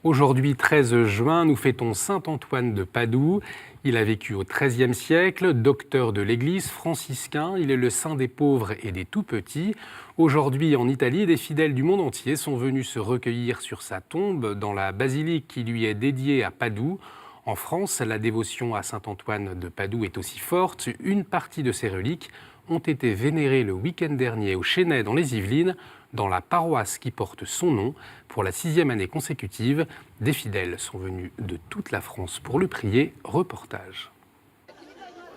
Aujourd'hui, 13 juin, nous fêtons saint Antoine de Padoue. Il a vécu au XIIIe siècle, docteur de l'Église, franciscain. Il est le saint des pauvres et des tout-petits. Aujourd'hui, en Italie, des fidèles du monde entier sont venus se recueillir sur sa tombe dans la basilique qui lui est dédiée à Padoue. En France, la dévotion à saint Antoine de Padoue est aussi forte. Une partie de ses reliques ont été vénérées le week-end dernier au Chesnay dans les Yvelines, dans la paroisse qui porte son nom. Pour la 6e année consécutive, des fidèles sont venus de toute la France pour le prier. Reportage.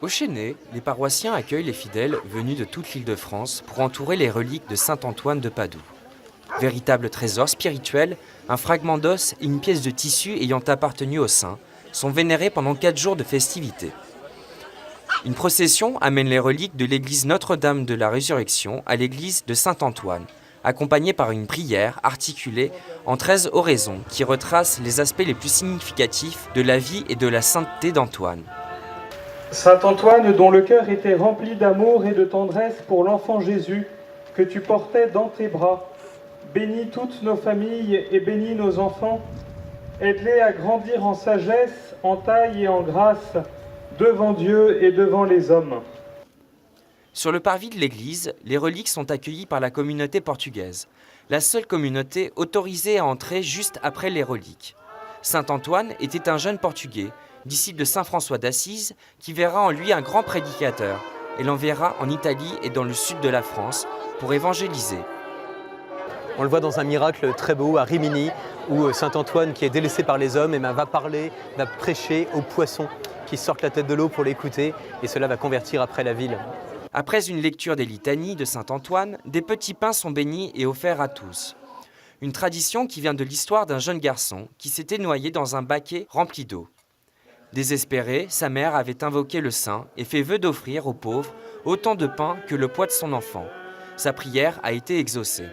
Au Chesnay, les paroissiens accueillent les fidèles venus de toute l'Île-de-France pour entourer les reliques de saint Antoine de Padoue. Véritable trésor spirituel, un fragment d'os et une pièce de tissu ayant appartenu au saint sont vénérés pendant 4 jours de festivités. Une procession amène les reliques de l'église Notre-Dame de la Résurrection à l'église de Saint-Antoine, accompagnée par une prière articulée en 13 oraisons qui retracent les aspects les plus significatifs de la vie et de la sainteté d'Antoine. Saint Antoine, dont le cœur était rempli d'amour et de tendresse pour l'enfant Jésus, que tu portais dans tes bras, bénis toutes nos familles et bénis nos enfants, aide-les à grandir en sagesse, en taille et en grâce, devant Dieu et devant les hommes. Sur le parvis de l'église, les reliques sont accueillies par la communauté portugaise, la seule communauté autorisée à entrer juste après les reliques. Saint Antoine était un jeune portugais, disciple de saint François d'Assise, qui verra en lui un grand prédicateur et l'enverra en Italie et dans le sud de la France pour évangéliser. On le voit dans un miracle très beau à Rimini, où saint Antoine, qui est délaissé par les hommes, va parler, va prêcher aux poissons qui sortent la tête de l'eau pour l'écouter, et cela va convertir après la ville. Après une lecture des litanies de saint Antoine, des petits pains sont bénis et offerts à tous. Une tradition qui vient de l'histoire d'un jeune garçon qui s'était noyé dans un baquet rempli d'eau. Désespéré, sa mère avait invoqué le saint et fait vœu d'offrir aux pauvres autant de pain que le poids de son enfant. Sa prière a été exaucée.